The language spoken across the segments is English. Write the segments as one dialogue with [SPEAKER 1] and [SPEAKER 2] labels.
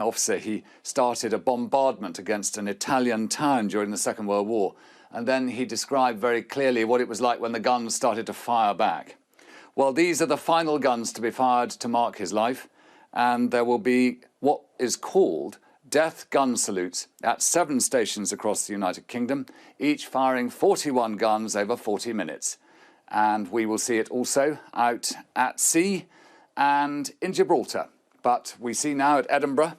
[SPEAKER 1] officer, he started a bombardment against an Italian town during the Second World War. And then he described very clearly what it was like when the guns started to fire back. Well, these are the final guns to be fired to mark his life. And there will be what is called death gun salutes at 7 stations across the United Kingdom, each firing 41 guns over 40 minutes. And we will see it also out at sea and in Gibraltar. But we see now at Edinburgh,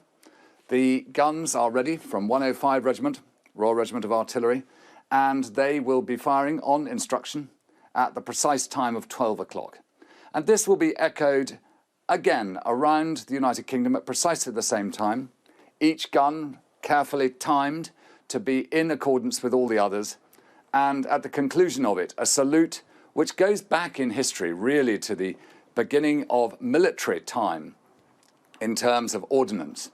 [SPEAKER 1] the guns are ready from 105 Regiment, Royal Regiment of Artillery, and they will be firing on instruction at the precise time of 12 o'clock. And this will be echoed again around the United Kingdom at precisely the same time, each gun carefully timed to be in accordance with all the others, and at the conclusion of it, a salute which goes back in history really to the beginning of military time in terms of ordnance.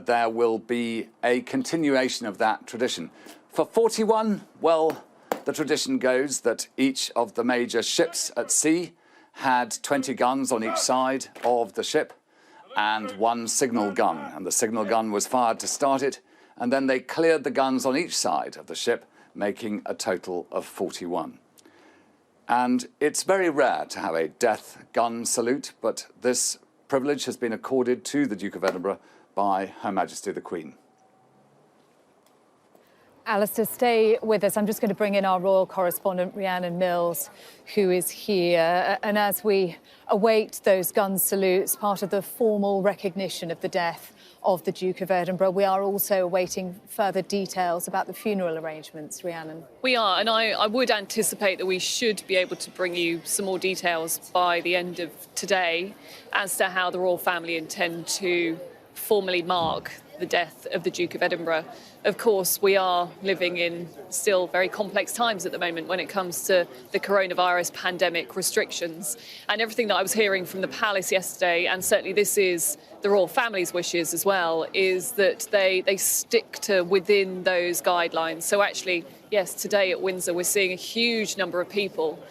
[SPEAKER 1] There will be a continuation of that tradition. For 41, well, the tradition goes that each of the major ships at sea had 20 guns on each side of the ship and 1 signal gun. And the signal gun was fired to start it, and then they cleared the guns on each side of the ship, making a total of 41. And it's very rare to have a death gun salute, but this privilege has been accorded to the Duke of Edinburgh by Her Majesty the Queen.
[SPEAKER 2] Alistair, stay with us. I'm just going to bring in our royal correspondent, Rhiannon Mills, who is here. And as we await those gun salutes, part of the formal recognition of the death of the Duke of Edinburgh, we are also awaiting further details about the funeral arrangements. Rhiannon.
[SPEAKER 3] We are, and I would anticipate that we should be able to bring you some more details by the end of today as to how the royal family intend to formally mark the death of the Duke of Edinburgh. Of course, we are living in still very complex times at the moment when it comes to the coronavirus pandemic restrictions. And everything that I was hearing from the palace yesterday, and certainly this is the royal family's wishes as well, is that they stick to within those guidelines. So actually, yes, today at Windsor, we're seeing a huge number of people,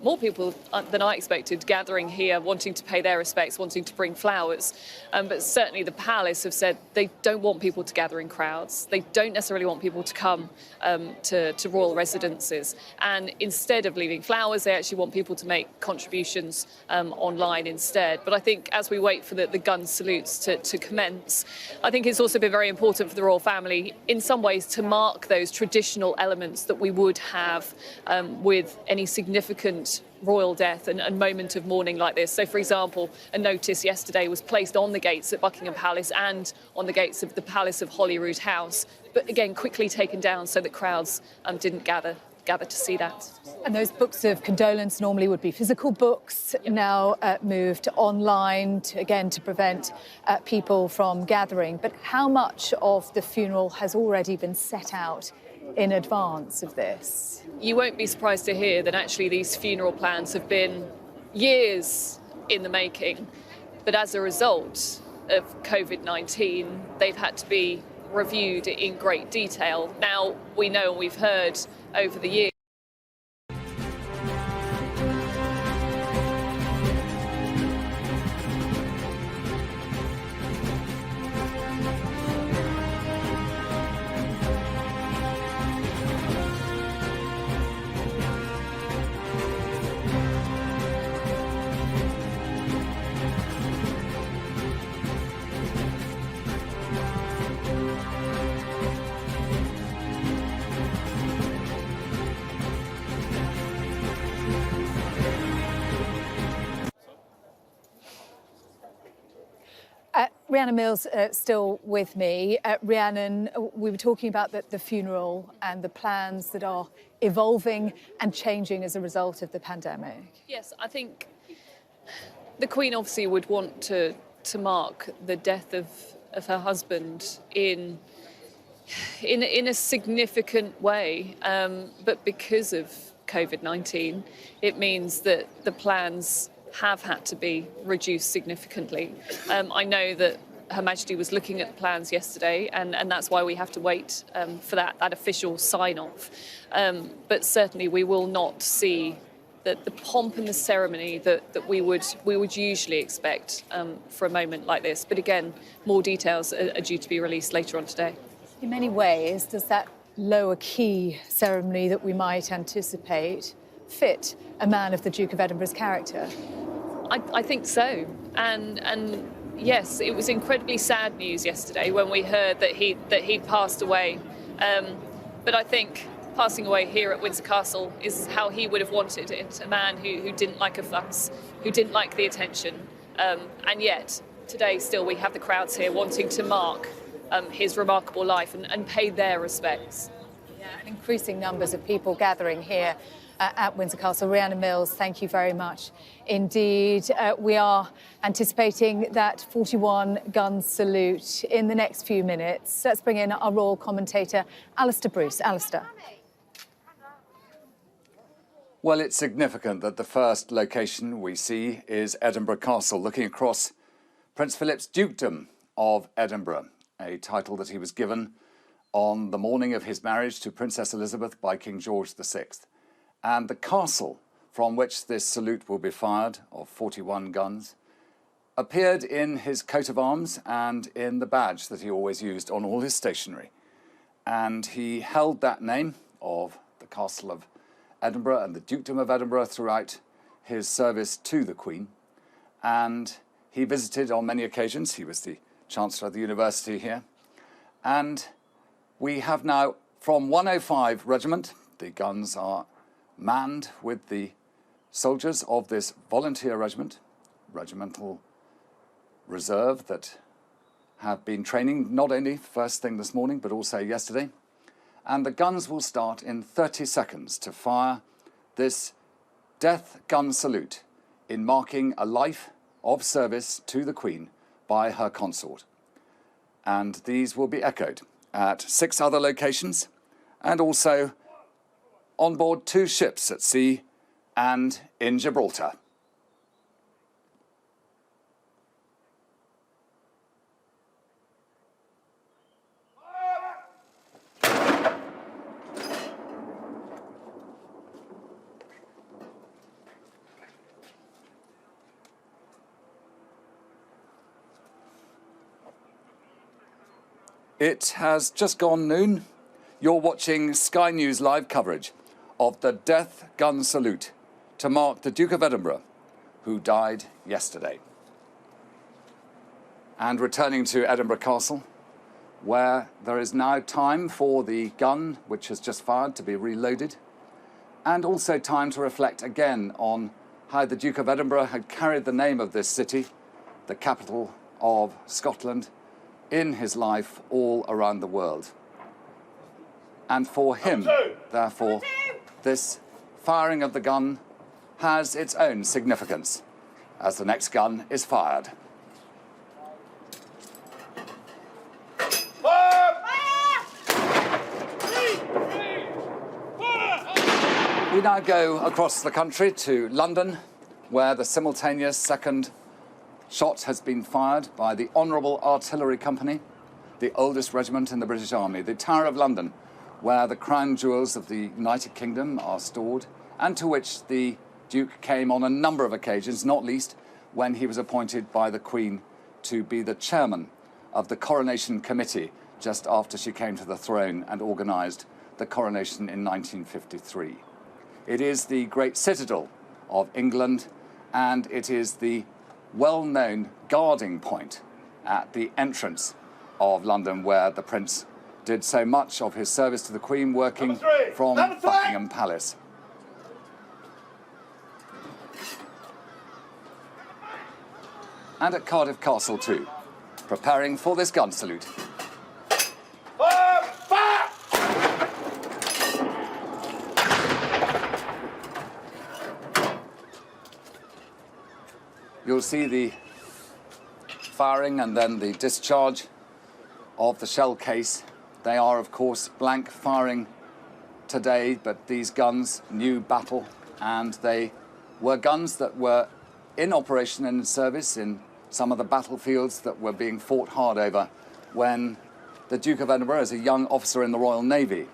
[SPEAKER 3] more people than I expected, gathering here, wanting to pay their respects, wanting to bring flowers. But certainly the palace have said they don't want people to gather in crowds. They don't necessarily want people to come to royal residences. And instead of leaving flowers, they actually want people to make contributions online instead. But I think as we wait for the gun salutes to commence, I think it's also been very important for the royal family in some ways to mark those traditional elements that we would have with any significant royal death and moment of mourning like this. So, for example, a notice yesterday was placed on the gates at Buckingham Palace and on the gates of the Palace of Holyrood House, but again quickly taken down so that crowds didn't gather to see that.
[SPEAKER 2] And those books of condolence normally would be physical books, now moved online, to prevent people from gathering. But how much of the funeral has already been set out in advance of this?
[SPEAKER 3] You won't be surprised to hear that actually these funeral plans have been years in the making, but as a result of COVID-19, they've had to be reviewed in great detail. Now, we know and we've heard over the years
[SPEAKER 2] Rhiannon Mills still with me. Rhiannon, we were talking about the funeral and the plans that are evolving and changing as a result of the pandemic.
[SPEAKER 3] Yes, I think the Queen obviously would want to mark the death of her husband in a significant way, but because of COVID-19, it means that the plans have had to be reduced significantly. I know that Her Majesty was looking at the plans yesterday, and that's why we have to wait for that official sign-off. But certainly we will not see the pomp and the ceremony that we would usually expect for a moment like this. But again, more details are due to be released later on today.
[SPEAKER 2] In many ways, does that lower key ceremony that we might anticipate fit a man of the Duke of Edinburgh's character?
[SPEAKER 3] I think so. And yes, it was incredibly sad news yesterday when we heard that he'd passed away. But I think passing away here at Windsor Castle is how he would have wanted it, a man who didn't like a fuss, who didn't like the attention. And yet, today still we have the crowds here wanting to mark his remarkable life and pay their respects.
[SPEAKER 2] Yeah, and increasing numbers of people gathering here at Windsor Castle. Rhiannon Mills, thank you very much indeed. We are anticipating that 41-gun salute in the next few minutes. Let's bring in our royal commentator, Alistair Bruce. Alistair.
[SPEAKER 1] Well, it's significant that the first location we see is Edinburgh Castle, looking across Prince Philip's Dukedom of Edinburgh, a title that he was given on the morning of his marriage to Princess Elizabeth by King George VI. And the castle from which this salute will be fired, of 41 guns, appeared in his coat of arms and in the badge that he always used on all his stationery. And he held that name of the Castle of Edinburgh and the Dukedom of Edinburgh throughout his service to the Queen. And he visited on many occasions. He was the Chancellor of the University here. And we have now, from 105 Regiment, the guns are manned with the soldiers of this volunteer regiment, regimental reserve that have been training not only first thing this morning but also yesterday. And the guns will start in 30 seconds to fire this death gun salute in marking a life of service to the Queen by her consort. And these will be echoed at 6 other locations and also on board 2 ships at sea and in Gibraltar. It has just gone noon. You're watching Sky News live coverage of the death gun salute to mark the Duke of Edinburgh, who died yesterday. And returning to Edinburgh Castle, where there is now time for the gun which has just fired to be reloaded, and also time to reflect again on how the Duke of Edinburgh had carried the name of this city, the capital of Scotland, in his life all around the world. And for him, therefore, this firing of the gun has its own significance as the next gun is fired. We now go across the country to London, where the simultaneous second shot has been fired by the Honourable Artillery Company, the oldest regiment in the British Army, the Tower of London, where the crown jewels of the United Kingdom are stored, and to which the Duke came on a number of occasions, not least when he was appointed by the Queen to be the chairman of the Coronation Committee just after she came to the throne and organised the coronation in 1953. It is the great citadel of England, and it is the well-known guarding point at the entrance of London, where the Prince did so much of his service to the Queen, working from Buckingham Palace. And at Cardiff Castle too, preparing for this gun salute. You'll see the firing and then the discharge of the shell case. They are, of course, blank firing today, but these guns, new battle, and they were guns that were in operation and in service in some of the battlefields that were being fought hard over when the Duke of Edinburgh, as a young officer in the Royal Navy,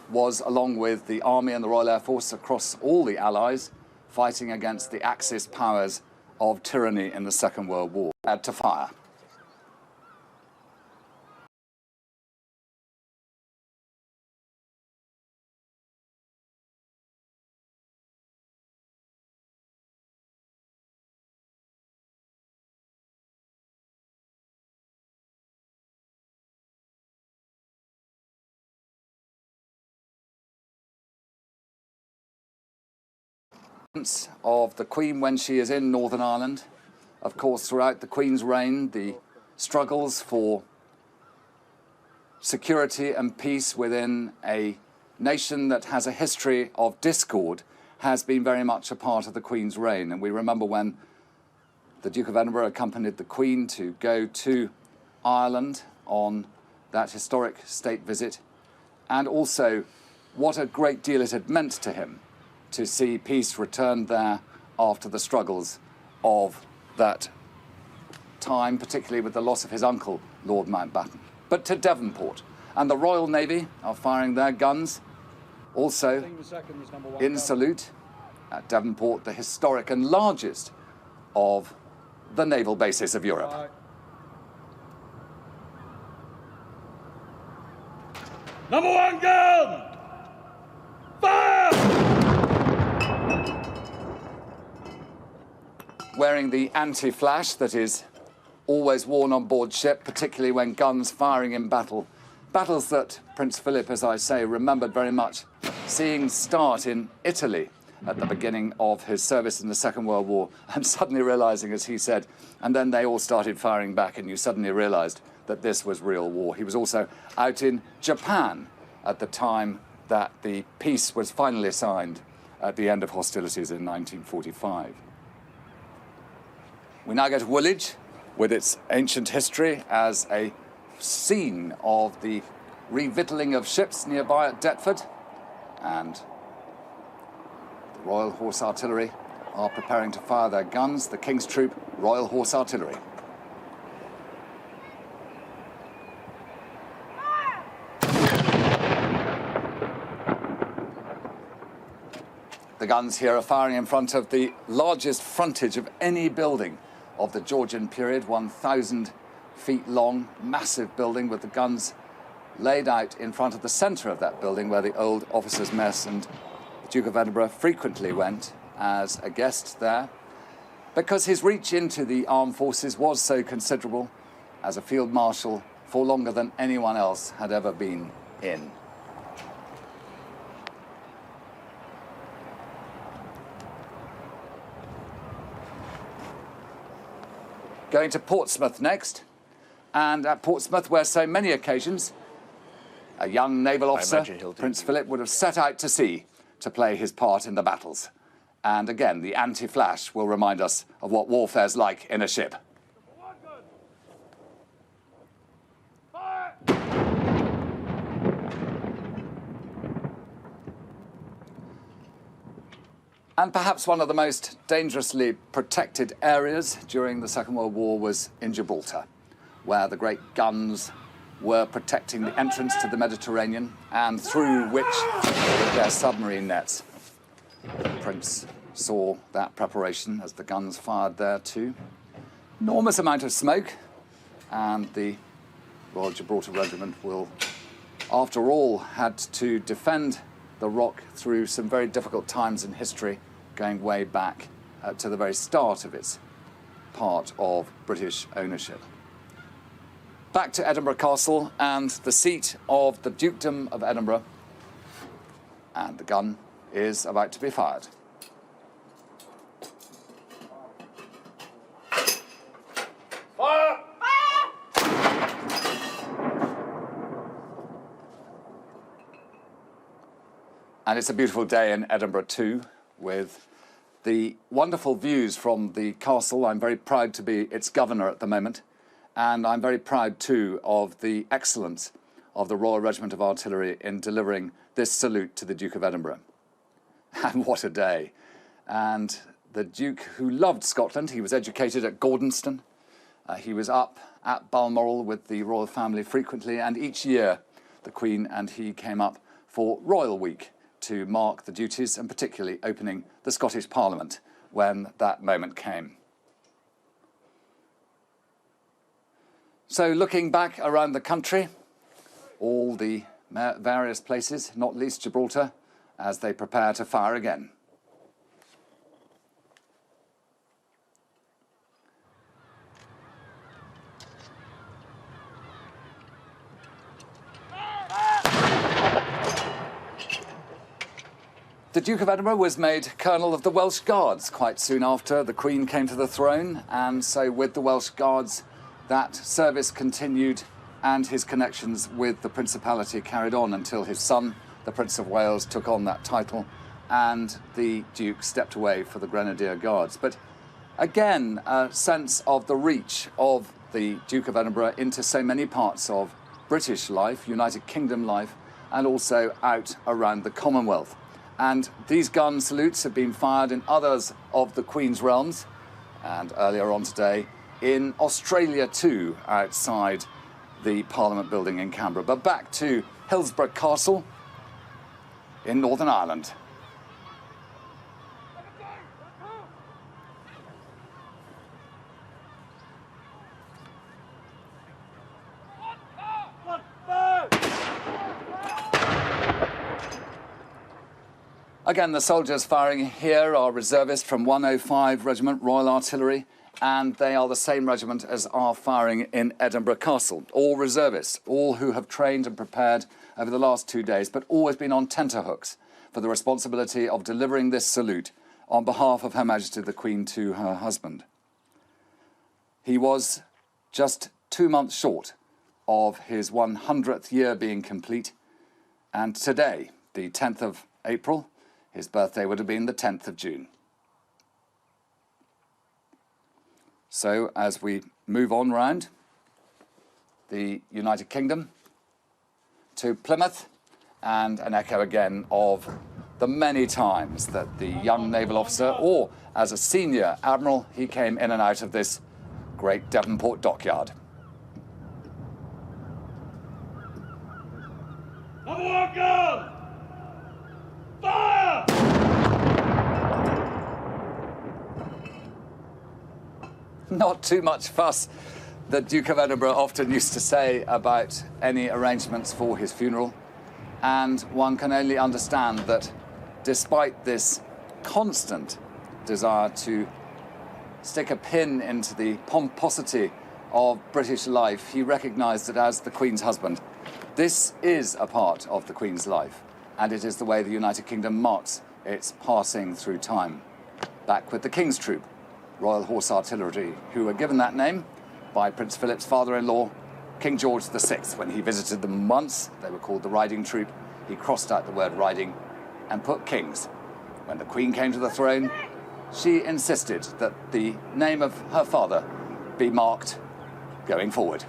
[SPEAKER 1] was, along with the Army and the Royal Air Force across all the Allies, fighting against the Axis powers of tyranny in the Second World War. Add to fire. Of the Queen when she is in Northern Ireland. Of course, throughout the Queen's reign, the struggles for security and peace within a nation that has a history of discord has been very much a part of the Queen's reign. And we remember when the Duke of Edinburgh accompanied the Queen to go to Ireland on that historic state visit, and also what a great deal it had meant to him to see peace returned there after the struggles of that time, particularly with the loss of his uncle, Lord Mountbatten. But to Devonport, and the Royal Navy are firing their guns, also in salute at Devonport, the historic and largest of the naval bases of Europe.
[SPEAKER 4] Number 1 gun! Fire!
[SPEAKER 1] Wearing the anti-flash that is always worn on board ship, particularly when guns firing in battle. Battles that Prince Philip, as I say, remembered very much seeing start in Italy at the beginning of his service in the Second World War, and suddenly realising, as he said, and then they all started firing back and you suddenly realised that this was real war. He was also out in Japan at the time that the peace was finally signed at the end of hostilities in 1945. We now go to Woolwich, with its ancient history as a scene of the revictualling of ships nearby at Deptford. And the Royal Horse Artillery are preparing to fire their guns, the King's Troop Royal Horse Artillery. The guns here are firing in front of the largest frontage of any building of the Georgian period, 1,000 feet long, massive building with the guns laid out in front of the centre of that building where the old officers' mess and the Duke of Edinburgh frequently went as a guest there, because his reach into the armed forces was so considerable as a field marshal for longer than anyone else had ever been in. Going to Portsmouth next, and at Portsmouth, where so many occasions a young naval officer, Prince Philip, would have set out to sea to play his part in the battles. And again, the anti-flash will remind us of what warfare's like in a ship. And perhaps one of the most dangerously protected areas during the Second World War was in Gibraltar, where the great guns were protecting the entrance to the Mediterranean and through which, with their submarine nets, the Prince saw that preparation as the guns fired there too. Enormous amount of smoke, and the Royal Gibraltar Regiment will, after all, had to defend the Rock through some very difficult times in history, going way back to the very start of its part of British ownership. Back to Edinburgh Castle and the seat of the Dukedom of Edinburgh, and the gun is about to be fired.
[SPEAKER 4] Fire!
[SPEAKER 1] And it's a beautiful day in Edinburgh too, with the wonderful views from the castle. I'm very proud to be its governor at the moment, and I'm very proud too of the excellence of the Royal Regiment of Artillery in delivering this salute to the Duke of Edinburgh. And what a day. And the Duke, who loved Scotland, he was educated at Gordonston. He was up at Balmoral with the royal family frequently, and each year the Queen and he came up for Royal Week, to mark the duties and particularly opening the Scottish Parliament when that moment came. So looking back around the country, all the various places, not least Gibraltar, as they prepare to fire again. The Duke of Edinburgh was made Colonel of the Welsh Guards quite soon after the Queen came to the throne, and so with the Welsh Guards that service continued and his connections with the Principality carried on until his son, the Prince of Wales, took on that title and the Duke stepped away for the Grenadier Guards. But again, a sense of the reach of the Duke of Edinburgh into so many parts of British life, United Kingdom life, and also out around the Commonwealth. And these gun salutes have been fired in others of the Queen's realms, and earlier on today in Australia too, outside the Parliament building in Canberra. But back to Hillsborough Castle in Northern Ireland. Again, the soldiers firing here are reservists from 105 Regiment Royal Artillery, and they are the same regiment as are firing in Edinburgh Castle. All reservists, all who have trained and prepared over the last 2 days, but always been on tenterhooks for the responsibility of delivering this salute on behalf of Her Majesty the Queen to her husband. He was just 2 months short of his 100th year being complete, and today, the 10th of April, his birthday would have been the 10th of June. So as we move on round the United Kingdom to Plymouth, and an echo again of the many times that the young naval officer, or as a senior admiral, he came in and out of this great Devonport dockyard.
[SPEAKER 4] Number one gun! Fire!
[SPEAKER 1] Not too much fuss, the Duke of Edinburgh often used to say about any arrangements for his funeral. And one can only understand that despite this constant desire to stick a pin into the pomposity of British life, he recognised that as the Queen's husband, this is a part of the Queen's life, and it is the way the United Kingdom marks its passing through time. Back with the King's Troop, Royal Horse Artillery, who were given that name by Prince Philip's father-in-law, King George VI. When he visited them once, they were called the Riding Troop. He crossed out the word riding and put Kings. When the Queen came to the throne, she insisted that the name of her father be marked going forward.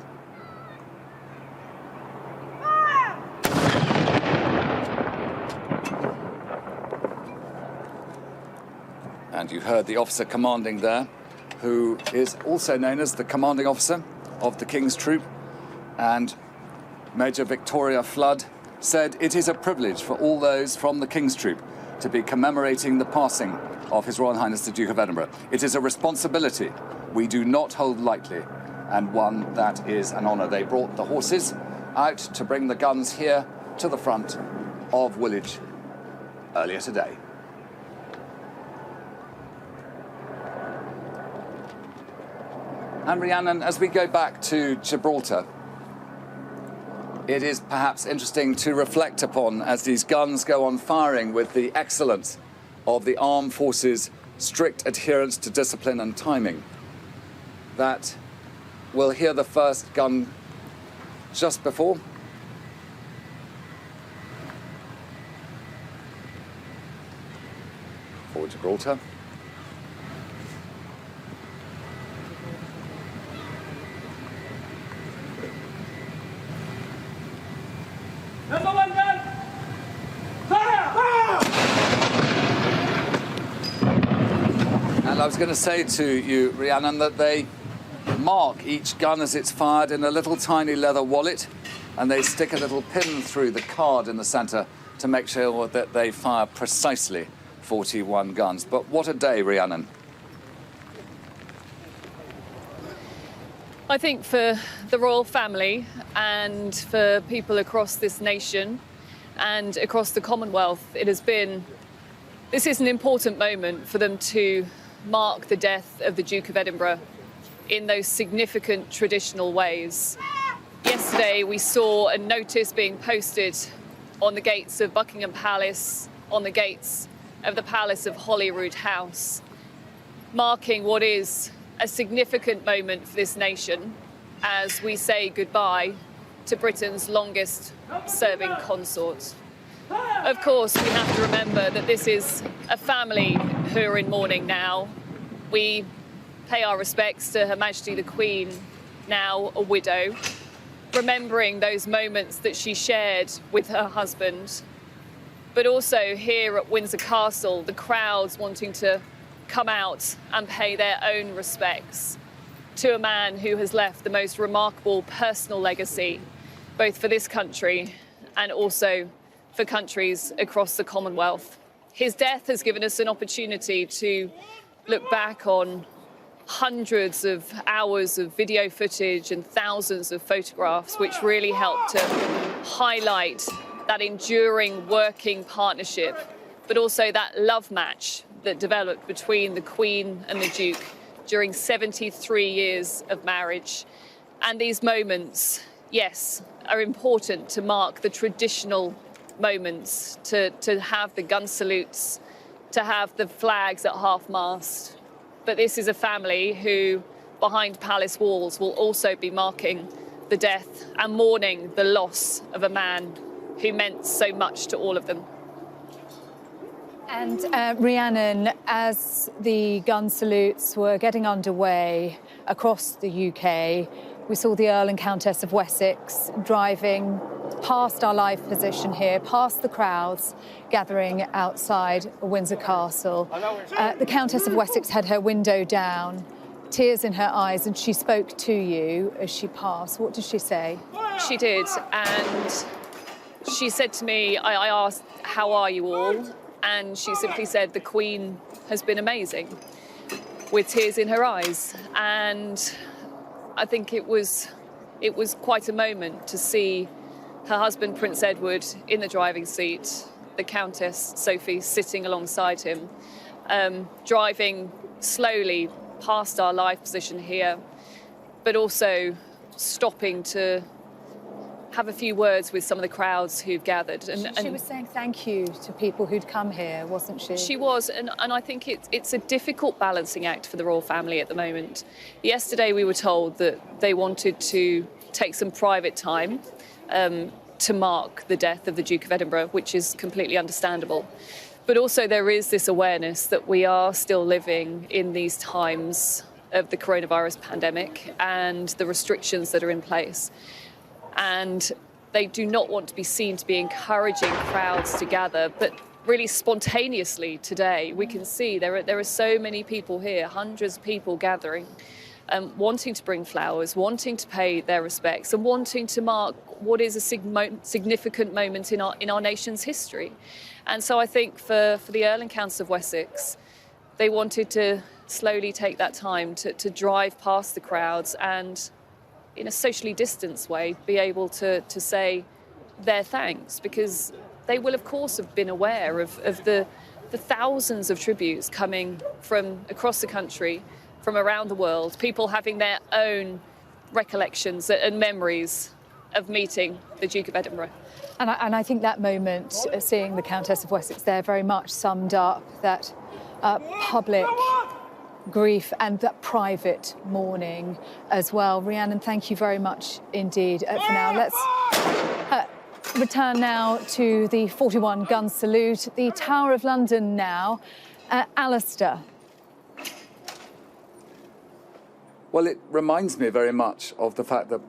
[SPEAKER 1] And you heard the officer commanding there, who is also known as the commanding officer of the King's Troop, and Major Victoria Flood said it is a privilege for all those from the King's Troop to be commemorating the passing of His Royal Highness the Duke of Edinburgh. It is a responsibility we do not hold lightly, and one that is an honour. They brought the horses out to bring the guns here to the front of Woolwich earlier today. And Rhiannon, as we go back to Gibraltar, it is perhaps interesting to reflect upon, as these guns go on firing, with the excellence of the armed forces' strict adherence to discipline and timing, that we'll hear the first gun just before. For Gibraltar.
[SPEAKER 4] Number one gun! Fire! Fire!
[SPEAKER 1] And I was going to say to you, Rhiannon, that they mark each gun as it's fired in a little tiny leather wallet, and they stick a little pin through the card in the centre to make sure that they fire precisely 41 guns. But what a day, Rhiannon.
[SPEAKER 3] I think for the royal family and for people across this nation and across the Commonwealth, this is an important moment for them to mark the death of the Duke of Edinburgh in those significant traditional ways. Yesterday, we saw a notice being posted on the gates of Buckingham Palace, on the gates of the Palace of Holyrood House, marking what is a significant moment for this nation as we say goodbye to Britain's longest serving consort. Of course, we have to remember that this is a family who are in mourning now. We pay our respects to Her Majesty the Queen, now a widow, remembering those moments that she shared with her husband. But also here at Windsor Castle, the crowds wanting to come out and pay their own respects to a man who has left the most remarkable personal legacy, both for this country and also for countries across the Commonwealth. His death has given us an opportunity to look back on hundreds of hours of video footage and thousands of photographs, which really helped to highlight that enduring working partnership, but also that love match that developed between the Queen and the Duke during 73 years of marriage. And these moments, yes, are important to mark the traditional moments, to have the gun salutes, to have the flags at half-mast. But this is a family who, behind palace walls, will also be marking the death and mourning the loss of a man who meant so much to all of them.
[SPEAKER 2] And Rhiannon, as the gun salutes were getting underway across the UK, we saw the Earl and Countess of Wessex driving past our live position here, past the crowds gathering outside Windsor Castle. The Countess of Wessex had her window down, tears in her eyes, and she spoke to you as she passed. What did she say?
[SPEAKER 3] She did, and she said to me, I asked, how are you all? And she simply said, the Queen has been amazing, with tears in her eyes. And I think it was quite a moment to see her husband, Prince Edward, in the driving seat, the Countess Sophie sitting alongside him, driving slowly past our live position here, but also stopping to have a few words with some of the crowds who've gathered. And
[SPEAKER 2] she was saying thank you to people who'd come here, wasn't she?
[SPEAKER 3] She was, and I think it's a difficult balancing act for the royal family at the moment. Yesterday we were told that they wanted to take some private time to mark the death of the Duke of Edinburgh, which is completely understandable. But also there is this awareness that we are still living in these times of the coronavirus pandemic and the restrictions that are in place. And they do not want to be seen to be encouraging crowds to gather, but really spontaneously today we can see there are so many people here, hundreds of people gathering, wanting to bring flowers, wanting to pay their respects, and wanting to mark what is a significant moment in our nation's history. And so I think for the Earl and Countess of Wessex, they wanted to slowly take that time to drive past the crowds and, in a socially distanced way, be able to say their thanks, because they will, of course, have been aware of the thousands of tributes coming from across the country, from around the world, people having their own recollections and memories of meeting the Duke of Edinburgh.
[SPEAKER 2] And I think that moment, seeing the Countess of Wessex there, very much summed up that public grief and that private mourning as well. Rhiannon, thank you very much indeed for now. Let's return now to the 41 gun salute, the Tower of London now. Alistair.
[SPEAKER 1] Well, it reminds me very much of the fact that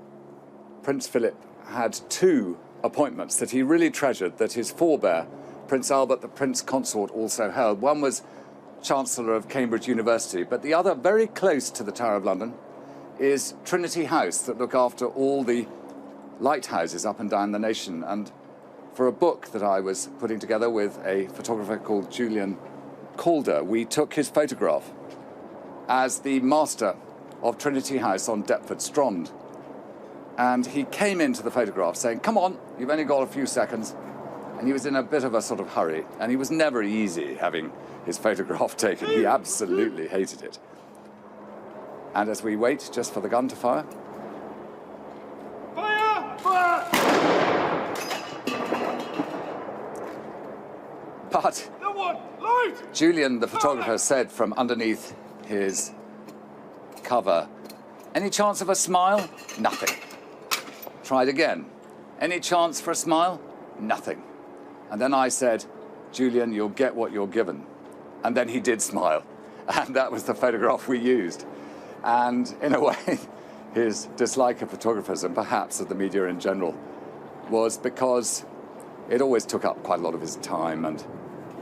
[SPEAKER 1] Prince Philip had two appointments that he really treasured, that his forebear, Prince Albert, the Prince Consort, also held. One was Chancellor of Cambridge University, but the other, very close to the Tower of London, is Trinity House, that look after all the lighthouses up and down the nation. And for a book that I was putting together with a photographer called Julian Calder. We took his photograph as the master of Trinity House on Deptford Strand. And he came into the photograph saying, "Come on, you've only got a few seconds." And he was in a bit of a sort of hurry. And he was never easy having his photograph taken. He absolutely hated it. And as we wait just for the gun to fire.
[SPEAKER 4] Fire! Fire!
[SPEAKER 1] But
[SPEAKER 4] No one! Light!
[SPEAKER 1] Julian, the photographer, said from underneath his cover, "Any chance of a smile? Nothing." Tried again. "Any chance for a smile? Nothing." And then I said, "Julian, you'll get what you're given." And then he did smile. And that was the photograph we used. And in a way, his dislike of photographers and perhaps of the media in general was because it always took up quite a lot of his time, and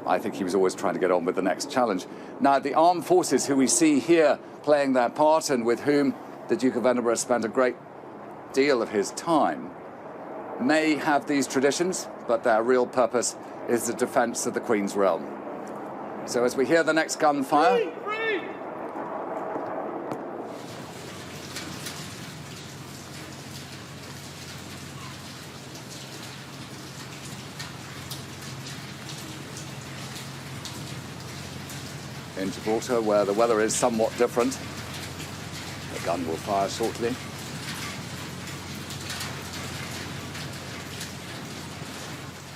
[SPEAKER 1] I think he was always trying to get on with the next challenge. Now, the armed forces who we see here playing their part and with whom the Duke of Edinburgh spent a great deal of his time may have these traditions, but their real purpose is the defence of the Queen's realm. So as we hear the next gun fire,
[SPEAKER 4] Free!
[SPEAKER 1] in Gibraltar, where the weather is somewhat different, the gun will fire shortly.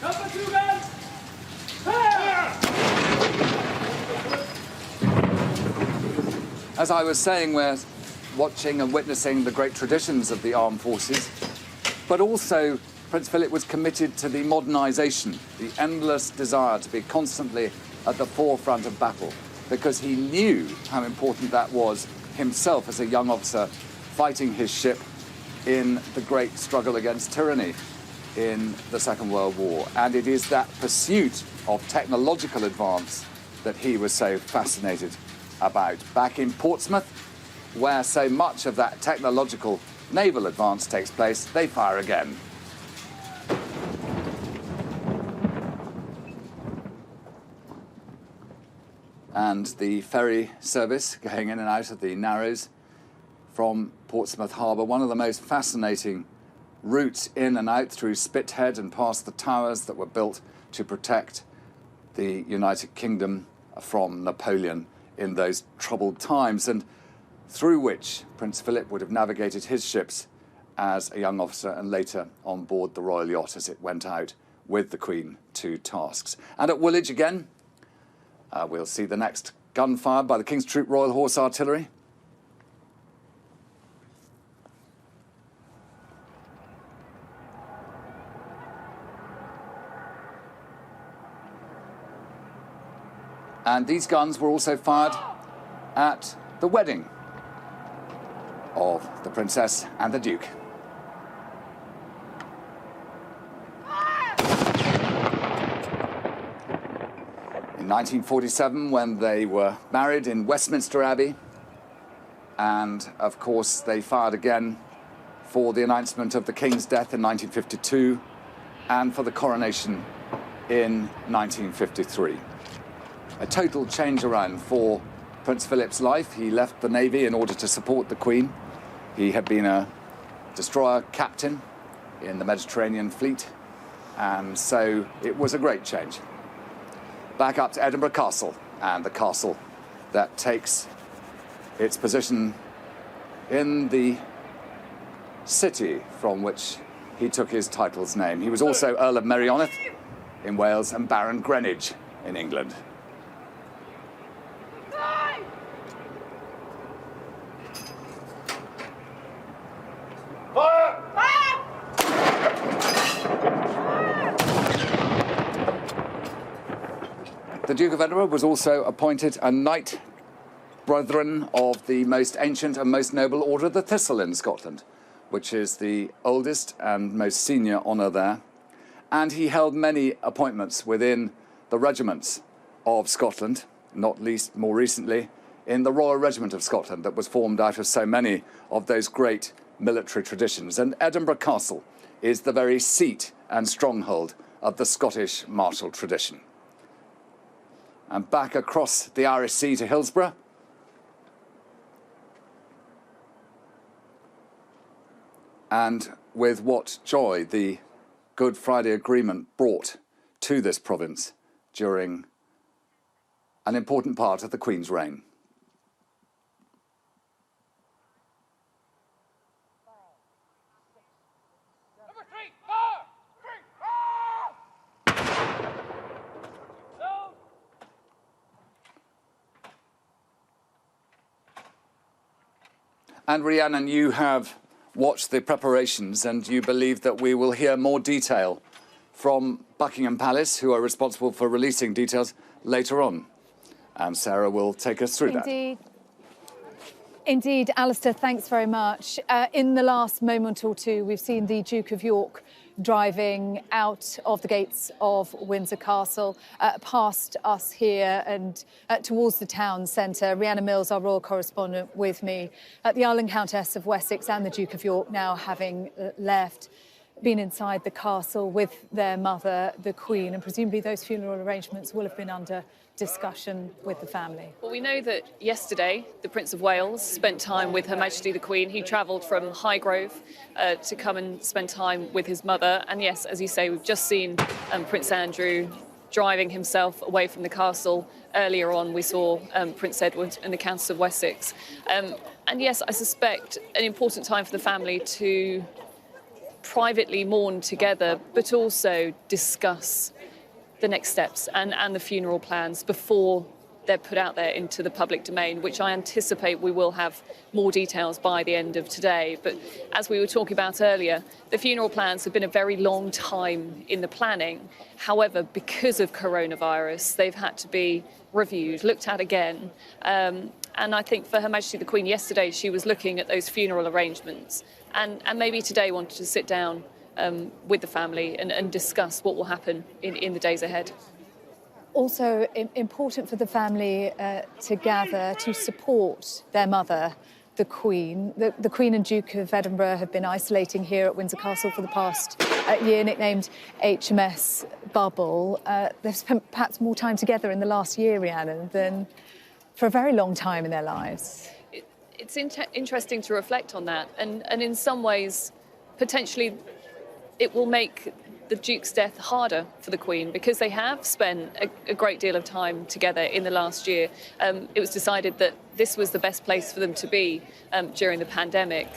[SPEAKER 4] Number 2 guns! Fire!
[SPEAKER 1] As I was saying, we're watching and witnessing the great traditions of the armed forces, but also Prince Philip was committed to the modernisation, the endless desire to be constantly at the forefront of battle, because he knew how important that was himself as a young officer fighting his ship in the great struggle against tyranny in the Second World War. And it is that pursuit of technological advance that he was so fascinated about. Back in Portsmouth, where so much of that technological naval advance takes place, they fire again. And the ferry service going in and out of the Narrows from Portsmouth Harbour, one of the most fascinating routes in and out through Spithead and past the towers that were built to protect the United Kingdom from Napoleon in those troubled times, and through which Prince Philip would have navigated his ships as a young officer and later on board the Royal Yacht as it went out with the Queen to tasks. And at Woolwich again, we'll see the next gun fired by the King's Troop Royal Horse Artillery. And these guns were also fired at the wedding of the Princess and the Duke. In 1947, when they were married in Westminster Abbey, and of course they fired again for the announcement of the King's death in 1952 and for the coronation in 1953. A total change around for Prince Philip's life. He left the Navy in order to support the Queen. He had been a destroyer captain in the Mediterranean fleet, and so it was a great change. Back up to Edinburgh Castle, and the castle that takes its position in the city from which he took his title's name. He was also Earl of Merioneth in Wales and Baron Greenwich in England.
[SPEAKER 4] Fire!
[SPEAKER 1] The Duke of Edinburgh was also appointed a Knight Brethren of the most ancient and most noble Order of the Thistle in Scotland, which is the oldest and most senior honour there. And he held many appointments within the regiments of Scotland, not least more recently in the Royal Regiment of Scotland that was formed out of so many of those great military traditions. And Edinburgh Castle is the very seat and stronghold of the Scottish martial tradition. And back across the Irish Sea to Hillsborough. And with what joy the Good Friday Agreement brought to this province during an important part of the Queen's reign. And Rhiannon, you have watched the preparations and you believe that we will hear more detail from Buckingham Palace, who are responsible for releasing details later on. And Sarah will take us through that.
[SPEAKER 2] Indeed, Alistair, thanks very much. In the last moment or two, we've seen the Duke of York driving out of the gates of Windsor Castle, past us here and towards the town centre. Rhiannon Mills, our royal correspondent, with me. The Earl and Countess of Wessex and the Duke of York now having left, been inside the castle with their mother, the Queen, and presumably those funeral arrangements will have been under discussion with the family.
[SPEAKER 3] Well, we know that yesterday the Prince of Wales spent time with Her Majesty the Queen. He travelled from Highgrove to come and spend time with his mother. And yes, as you say, we've just seen Prince Andrew driving himself away from the castle. Earlier on, we saw Prince Edward and the Countess of Wessex. And yes, I suspect an important time for the family to privately mourn together, but also discuss the next steps and the funeral plans before they're put out there into the public domain, which I anticipate we will have more details by the end of today. But as we were talking about earlier, the funeral plans have been a very long time in the planning. However, because of coronavirus, they've had to be reviewed, looked at again. And I think for Her Majesty the Queen yesterday, she was looking at those funeral arrangements and maybe today wanted to sit down with the family and discuss what will happen in the days ahead.
[SPEAKER 2] Also important for the family to gather to support their mother, the Queen. The Queen and Duke of Edinburgh have been isolating here at Windsor Castle for the past year, nicknamed HMS Bubble. They've spent perhaps more time together in the last year, Rhiannon, than for a very long time in their lives.
[SPEAKER 3] It's interesting to reflect on that, and in some ways, potentially, it will make the Duke's death harder for the Queen because they have spent a great deal of time together in the last year. It was decided that this was the best place for them to be during the pandemic.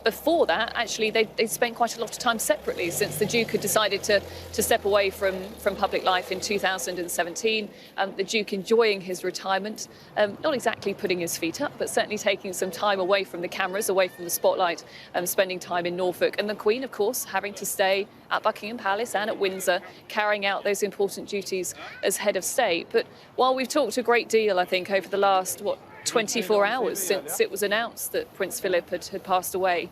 [SPEAKER 3] Before that, actually, they spent quite a lot of time separately since the Duke had decided to step away from public life in 2017. The Duke enjoying his retirement, not exactly putting his feet up, but certainly taking some time away from the cameras, away from the spotlight, spending time in Norfolk. And the Queen, of course, having to stay at Buckingham Palace and at Windsor, carrying out those important duties as head of state. But while we've talked a great deal, I think, over the last, 24 hours since it was announced that Prince Philip had passed away.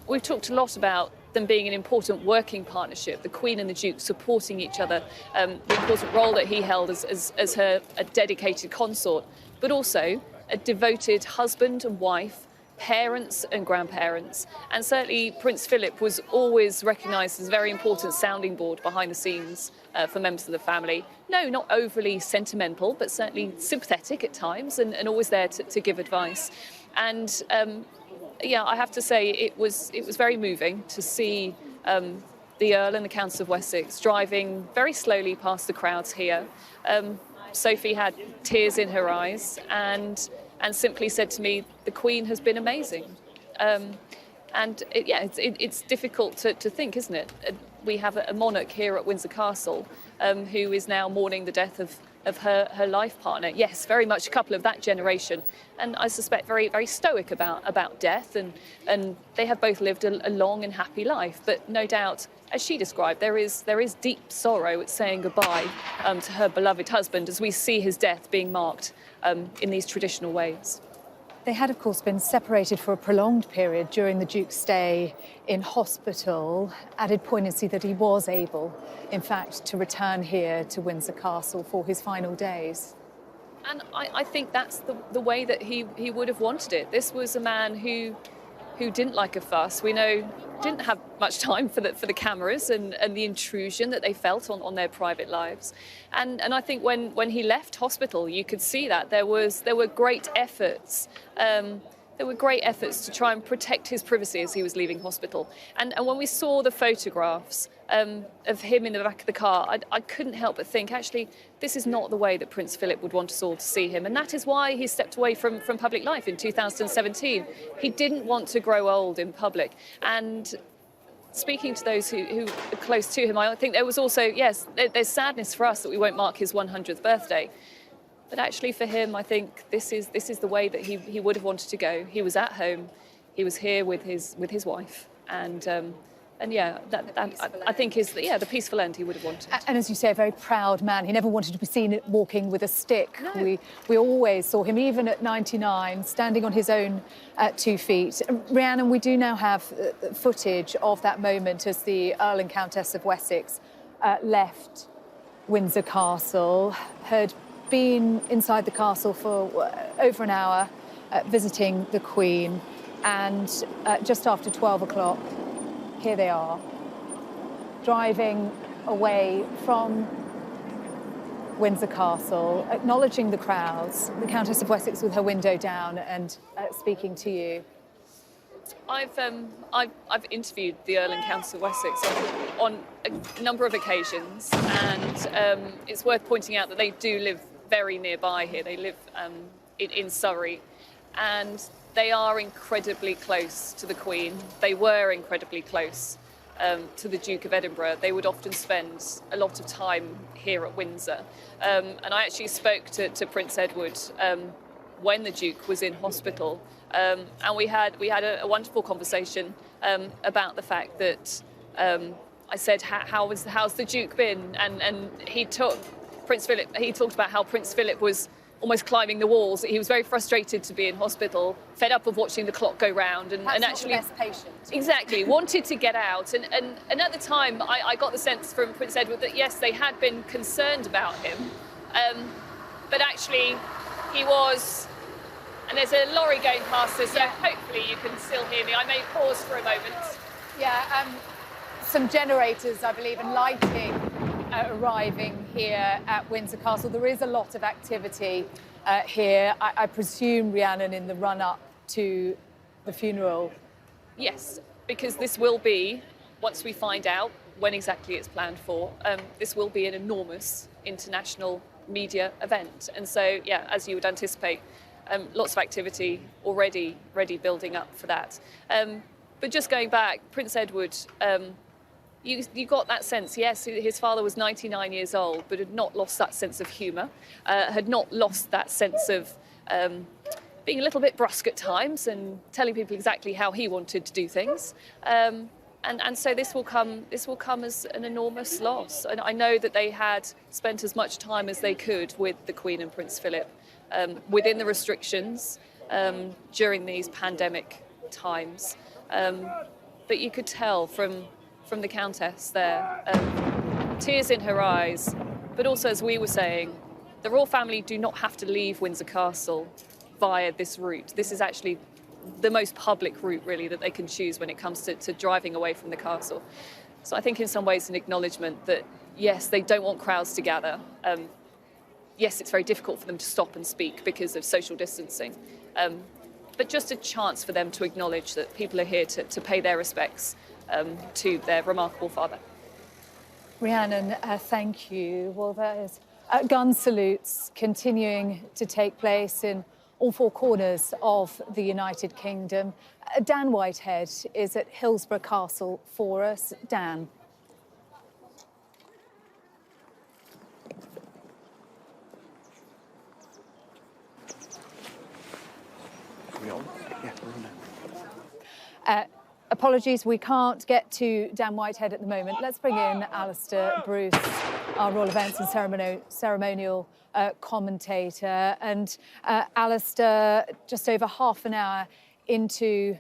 [SPEAKER 3] We've talked a lot about them being an important working partnership, the Queen and the Duke supporting each other, the important role that he held as a dedicated consort, but also a devoted husband and wife, parents and grandparents. And certainly Prince Philip was always recognised as a very important sounding board behind the scenes for members of the family. No, not overly sentimental, but certainly sympathetic at times and always there to give advice. And yeah, I have to say it was very moving to see the Earl and the Countess of Wessex driving very slowly past the crowds here. Sophie had tears in her eyes and simply said to me, the Queen has been amazing. It's difficult to think, isn't it? We have a monarch here at Windsor Castle who is now mourning the death of her life partner. Yes, very much a couple of that generation. And I suspect very, very stoic about death. And they have both lived a long and happy life. But no doubt, as she described, there is deep sorrow at saying goodbye to her beloved husband as we see his death being marked in these traditional ways.
[SPEAKER 2] They had, of course, been separated for a prolonged period during the Duke's stay in hospital. Added poignancy that he was able, in fact, to return here to Windsor Castle for his final days.
[SPEAKER 3] And I think that's the way that he would have wanted it. This was a man who didn't like a fuss. We know didn't have much time for the cameras and the intrusion that they felt on their private lives. And I think when he left hospital, you could see that there were great efforts. There were great efforts to try and protect his privacy as he was leaving hospital. And when we saw the photographs of him in the back of the car, I couldn't help but think, actually, this is not the way that Prince Philip would want us all to see him. And that is why he stepped away from public life in 2017. He didn't want to grow old in public. And speaking to those who are close to him, I think there was also, yes, there's sadness for us that we won't mark his 100th birthday. But actually for him, I think this is the way that he would have wanted to go. He was at home, he was here with his wife, and yeah, that I think is the peaceful end he would have wanted.
[SPEAKER 2] And as you say, a very proud man. He never wanted to be seen walking with a stick. No. We always saw him, even at 99, standing on his own 2 feet. Rhiannon, we do now have footage of that moment as the Earl and Countess of Wessex left Windsor Castle, had been inside the castle for over an hour, visiting the Queen, and just after 12 o'clock, here they are, driving away from Windsor Castle, acknowledging the crowds, the Countess of Wessex with her window down and speaking to you.
[SPEAKER 3] I've interviewed the Earl and Countess of Wessex on a number of occasions, and it's worth pointing out that they do live very nearby here. They live in Surrey, and they are incredibly close to the Queen. They were incredibly close to the Duke of Edinburgh. They would often spend a lot of time here at Windsor. And I actually spoke to Prince Edward when the Duke was in hospital, and we had a wonderful conversation about the fact that I said, how's the Duke been? And he talked about how Prince Philip was almost climbing the walls. He was very frustrated to be in hospital, fed up of watching the clock go round, and actually
[SPEAKER 2] not the best patient.
[SPEAKER 3] Exactly, wanted to get out. And at the time, I got the sense from Prince Edward that yes, they had been concerned about him, but actually he was. And there's a lorry going past us, so hopefully you can still hear me. I may pause for a moment.
[SPEAKER 2] Yeah, some generators, I believe, and lighting arriving here at Windsor Castle. There is a lot of activity here, I presume, Rhiannon, in the run-up to the funeral.
[SPEAKER 3] Yes, because this will be, once we find out when exactly it's planned for, this will be an enormous international media event. And so, yeah, as you would anticipate, lots of activity already building up for that. But just going back, Prince Edward, you got that sense, yes, his father was 99 years old, but had not lost that sense of humour, had not lost that sense of being a little bit brusque at times and telling people exactly how he wanted to do things. And so this will come as an enormous loss. And I know that they had spent as much time as they could with the Queen and Prince Philip within the restrictions during these pandemic times. But you could tell from the Countess there, tears in her eyes, but also, as we were saying, the royal family do not have to leave Windsor Castle via this route. This is actually the most public route, really, that they can choose when it comes to driving away from the castle. So I think in some ways an acknowledgement that, yes, they don't want crowds to gather. Yes, it's very difficult for them to stop and speak because of social distancing. But just a chance for them to acknowledge that people are here to pay their respects to their remarkable father.
[SPEAKER 2] Rhiannon, thank you. Well, there's gun salutes continuing to take place in all four corners of the United Kingdom. Dan Whitehead is at Hillsborough Castle for us. Dan. Apologies, we can't get to Dan Whitehead at the moment. Let's bring in Alistair Bruce, our Royal Events and Ceremonial commentator. And Alistair, just over half an hour into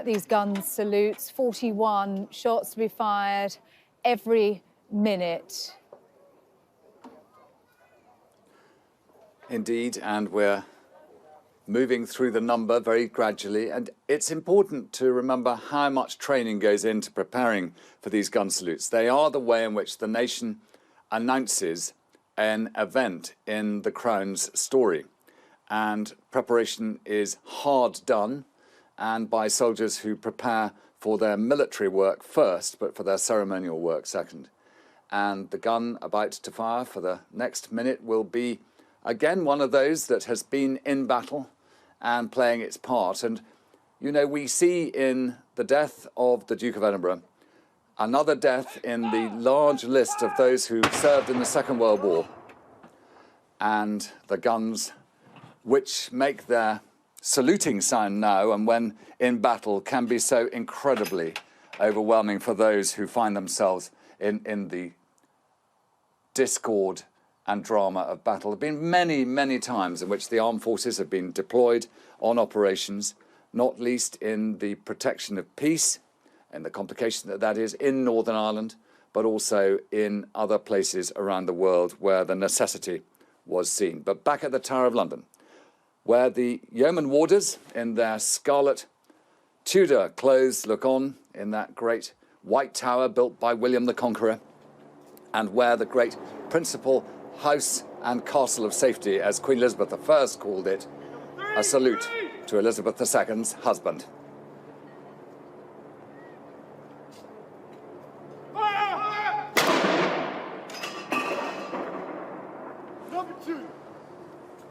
[SPEAKER 2] these gun salutes, 41 shots to be fired every minute.
[SPEAKER 1] Indeed, and we're moving through the number very gradually. And it's important to remember how much training goes into preparing for these gun salutes. They are the way in which the nation announces an event in the Crown's story. And preparation is hard done, and by soldiers who prepare for their military work first, but for their ceremonial work second. And the gun about to fire for the next minute will be, again, one of those that has been in battle and playing its part. And, you know, we see in the death of the Duke of Edinburgh another death in the large list of those who served in the Second World War. And the guns, which make their saluting sound now and when in battle, can be so incredibly overwhelming for those who find themselves in the discord and drama of battle. There have been many, many times in which the armed forces have been deployed on operations, not least in the protection of peace and the complication that is in Northern Ireland, but also in other places around the world where the necessity was seen. But back at the Tower of London, where the yeoman warders in their scarlet Tudor clothes look on in that great white tower built by William the Conqueror, and where the great principal house and castle of safety, as Queen Elizabeth I called it, a salute to Elizabeth II's husband.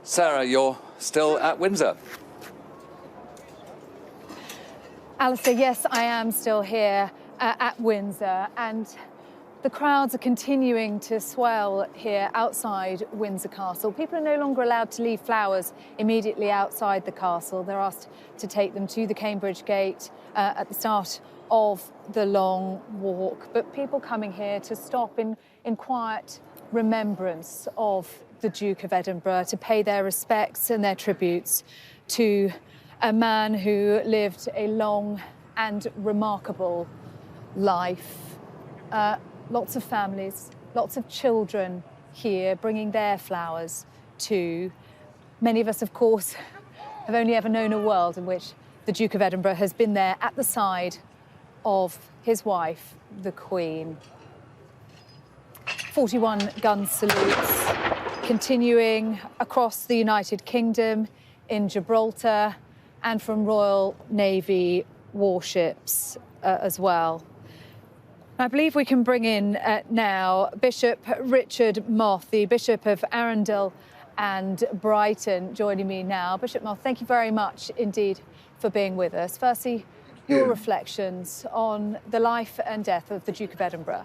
[SPEAKER 1] Sarah, you're still at Windsor.
[SPEAKER 2] Alistair, yes, I am still here at Windsor, and the crowds are continuing to swell here outside Windsor Castle. People are no longer allowed to leave flowers immediately outside the castle. They're asked to take them to the Cambridge Gate at the start of the long walk. But people coming here to stop in quiet remembrance of the Duke of Edinburgh, to pay their respects and their tributes to a man who lived a long and remarkable life. Lots of families, lots of children here bringing their flowers too. Many of us, of course, have only ever known a world in which the Duke of Edinburgh has been there at the side of his wife, the Queen. 41 gun salutes continuing across the United Kingdom, in Gibraltar, and from Royal Navy warships as well. I believe we can bring in now Bishop Richard Moth, the Bishop of Arundel and Brighton, joining me now. Bishop Moth, thank you very much indeed for being with us. Firstly, your reflections on the life and death of the Duke of Edinburgh.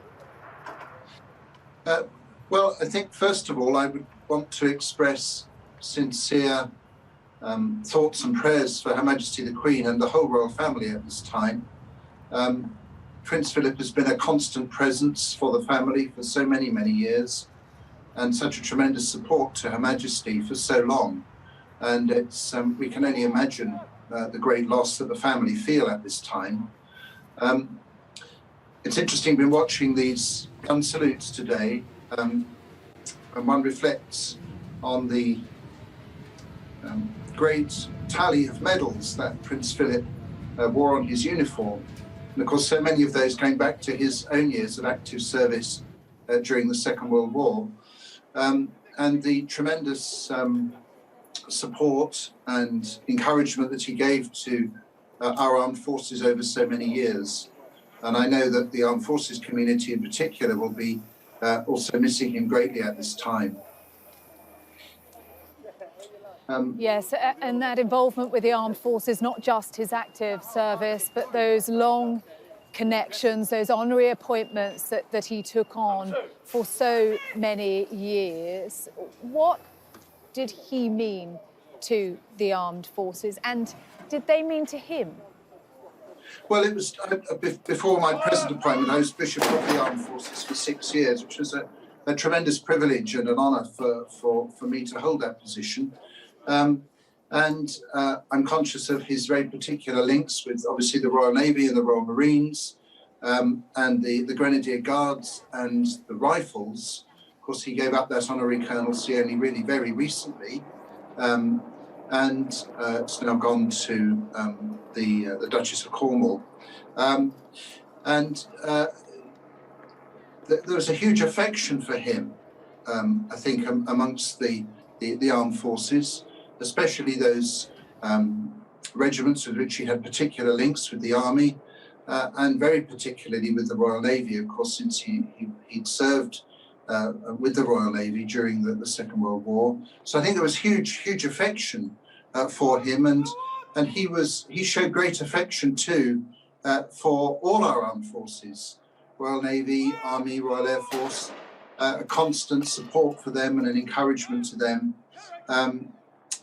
[SPEAKER 5] Well, I think first of all, I would want to express sincere thoughts and prayers for Her Majesty the Queen and the whole royal family at this time. Prince Philip has been a constant presence for the family for so many, many years, and such a tremendous support to Her Majesty for so long. And it's we can only imagine the great loss that the family feel at this time. It's interesting, been watching these gun salutes today, and one reflects on the great tally of medals that Prince Philip wore on his uniform. And of course, so many of those going back to his own years of active service during the Second World War, and the tremendous support and encouragement that he gave to our armed forces over so many years. And I know that the armed forces community in particular will be also missing him greatly at this time.
[SPEAKER 2] Yes, and that involvement with the armed forces, not just his active service, but those long connections, those honorary appointments that he took on for so many years. What did he mean to the armed forces, and did they mean to him?
[SPEAKER 5] Well, it was before my present appointment. I was Bishop of the Armed Forces for 6 years, which was a tremendous privilege and an honour for me to hold that position. And I'm conscious of his very particular links with obviously the Royal Navy and the Royal Marines, and the Grenadier Guards and the Rifles. Of course, he gave up that honorary colonelcy only really very recently. and it's now gone to the Duchess of Cornwall. There was a huge affection for him, I think, amongst the armed forces, especially those regiments with which he had particular links with the army, and very particularly with the Royal Navy, of course, since he'd served with the Royal Navy during the Second World War. So I think there was huge affection for him, and he showed great affection too for all our armed forces, Royal Navy, Army, Royal Air Force, a constant support for them and an encouragement to them,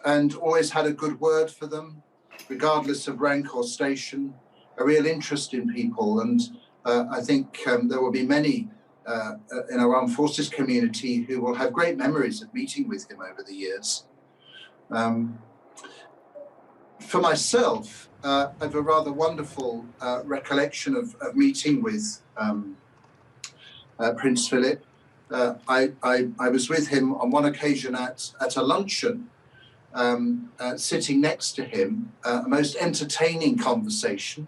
[SPEAKER 5] and always had a good word for them, regardless of rank or station, a real interest in people. And I think there will be many in our armed forces community who will have great memories of meeting with him over the years. For myself, I have a rather wonderful recollection of meeting with Prince Philip. I was with him on one occasion at a luncheon, sitting next to him, a most entertaining conversation.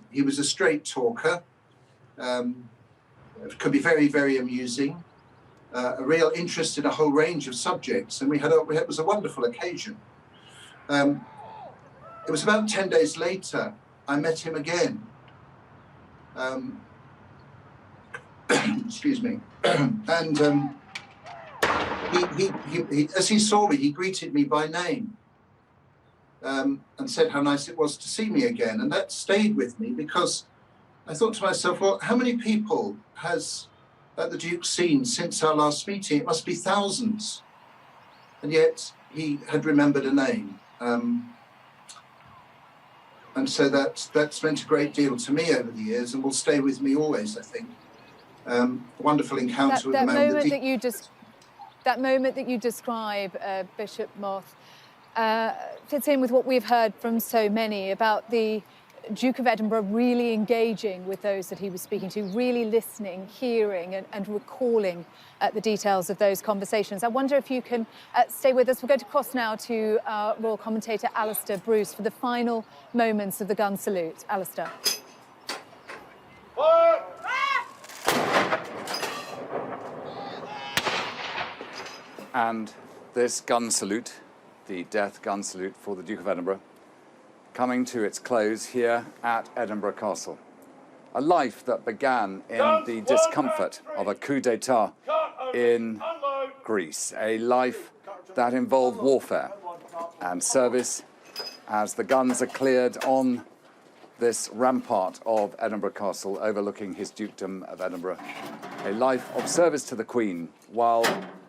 [SPEAKER 5] He was a straight talker, could be very amusing, a real interest in a whole range of subjects, and it was a wonderful occasion. It was about 10 days later, I met him again. Excuse me. And he, as he saw me, he greeted me by name, and said how nice it was to see me again. And that stayed with me, because I thought to myself, well, how many people has the Duke seen since our last meeting? It must be thousands. And yet he had remembered a name. And so that's meant a great deal to me over the years, and will stay with me always, I think. Wonderful encounter with the man.
[SPEAKER 2] That moment that you describe, Bishop Moth, fits in with what we've heard from so many about the Duke of Edinburgh really engaging with those that he was speaking to, really listening, hearing and recalling the details of those conversations. I wonder if you can stay with us. We're going to cross now to our royal commentator, Alistair Bruce, for the final moments of the gun salute. Alistair.
[SPEAKER 1] And this gun salute, the death gun salute for the Duke of Edinburgh, coming to its close here at Edinburgh Castle. A life that began in the discomfort of a coup d'etat in Greece. A life that involved warfare and service as the guns are cleared on this rampart of Edinburgh Castle overlooking his dukedom of Edinburgh. A life of service to the Queen, while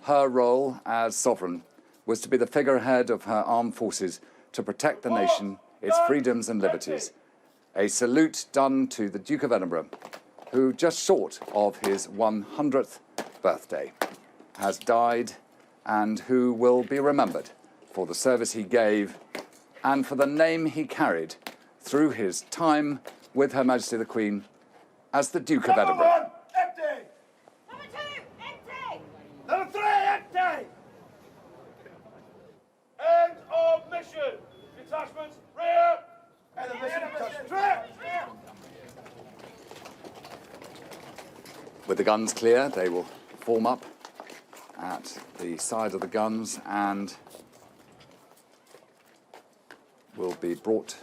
[SPEAKER 1] her role as sovereign was to be the figurehead of her armed forces to protect the nation, its freedoms and liberties. A salute done to the Duke of Edinburgh, who just short of his 100th birthday has died, and who will be remembered for the service he gave and for the name he carried through his time with Her Majesty the Queen as the Duke of Edinburgh.
[SPEAKER 4] Number 1, empty! Number 2, empty! Number 3, empty! End of mission. Detachments, rear! End of mission, detachments, rear!
[SPEAKER 1] With the guns clear, they will form up at the side of the guns and will be brought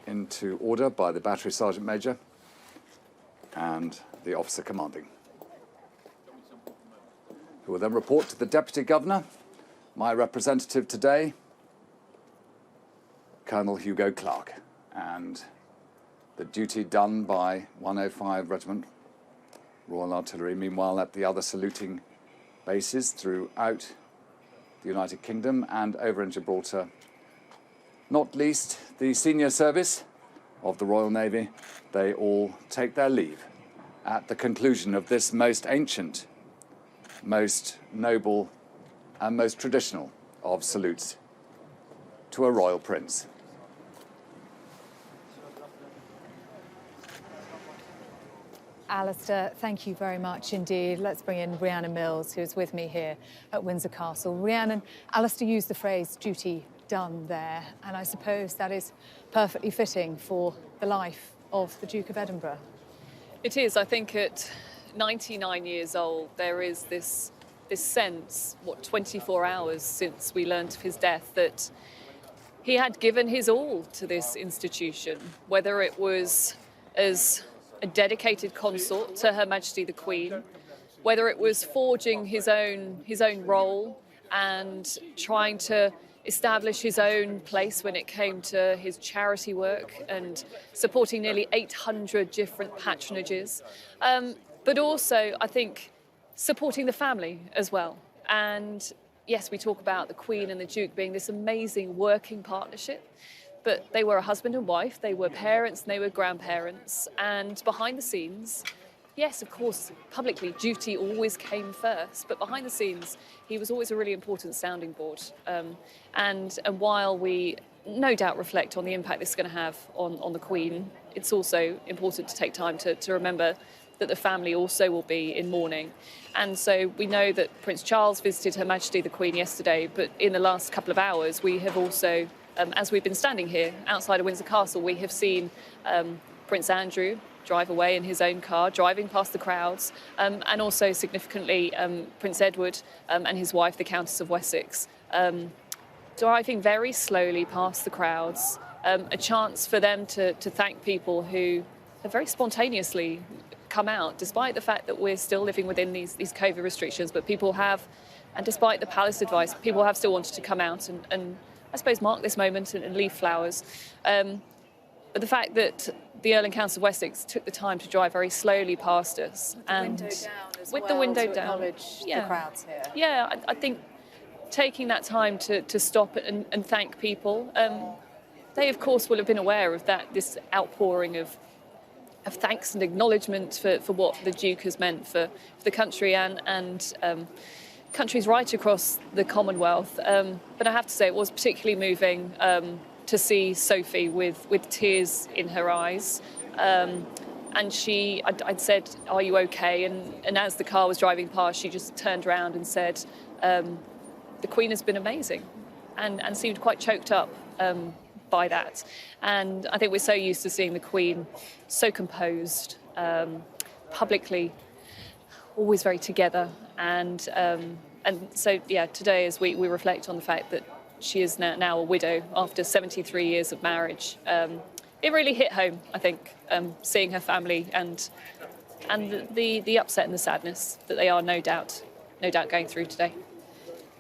[SPEAKER 1] into order by the Battery Sergeant Major and the officer commanding, who will then report to the Deputy Governor, my representative today, Colonel Hugo Clark, and the duty done by 105 Regiment Royal Artillery, meanwhile at the other saluting bases throughout the United Kingdom and over in Gibraltar. Not least the senior service of the Royal Navy. They all take their leave at the conclusion of this most ancient, most noble and most traditional of salutes to a royal prince.
[SPEAKER 2] Alistair, thank you very much indeed. Let's bring in Rhiannon Mills, who is with me here at Windsor Castle. Rhiannon, Alistair used the phrase duty done there, and I suppose that is perfectly fitting for the life of the Duke of Edinburgh.
[SPEAKER 3] It is. I think at 99 years old, there is this sense, 24 hours since we learnt of his death, that he had given his all to this institution, whether it was as a dedicated consort to Her Majesty the Queen, whether it was forging his own role and trying to establish his own place when it came to his charity work and supporting nearly 800 different patronages, but also, I think, supporting the family as well. And yes, we talk about the Queen and the Duke being this amazing working partnership, but they were a husband and wife, they were parents and they were grandparents, and behind the scenes, yes, of course, publicly, duty always came first, but behind the scenes, he was always a really important sounding board. And while we no doubt reflect on the impact this is going to have on the Queen, it's also important to take time to remember that the family also will be in mourning. And so we know that Prince Charles visited Her Majesty the Queen yesterday, but in the last couple of hours, we have also, as we've been standing here outside of Windsor Castle, we have seen Prince Andrew drive away in his own car, driving past the crowds, and also significantly Prince Edward and his wife, the Countess of Wessex, driving very slowly past the crowds, a chance for them to thank people who have very spontaneously come out, despite the fact that we're still living within these COVID restrictions, but people have, and despite the palace advice, people have still wanted to come out and I suppose mark this moment and leave flowers. But the fact that the Earl and Countess of Wessex took the time to drive very slowly past us, and with the window down,
[SPEAKER 2] the crowds here.
[SPEAKER 3] Yeah, I think taking that time to stop and thank people, they of course will have been aware of this outpouring of thanks and acknowledgement for what the Duke has meant for the country and countries right across the Commonwealth. But I have to say it was particularly moving to see Sophie with tears in her eyes. And I'd said, "Are you okay?" And as the car was driving past, she just turned around and said, "The Queen has been amazing," and seemed quite choked up by that. And I think we're so used to seeing the Queen so composed, publicly, always very together. And so, yeah, today as we reflect on the fact that she is now a widow after 73 years of marriage, it really hit home, I think, seeing her family and the upset and the sadness that they are no doubt going through today.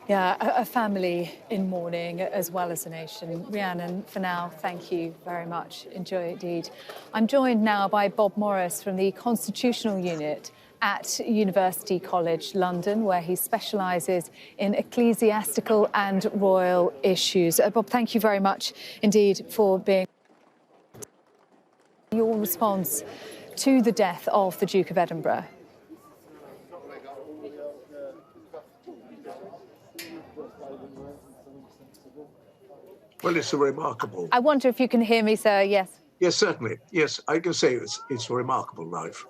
[SPEAKER 2] Yeah, a family in mourning as well as a nation. Rhiannon, for now, thank you very much. Enjoy it indeed. I'm joined now by Bob Morris from the Constitutional Unit at University College London, where he specialises in ecclesiastical and royal issues. Bob, thank you very much indeed for being your response to the death of the Duke of Edinburgh.
[SPEAKER 6] Well, it's a remarkable...
[SPEAKER 2] I wonder if you can hear me, sir, yes.
[SPEAKER 6] Yes, certainly. Yes, I can say it's a remarkable life,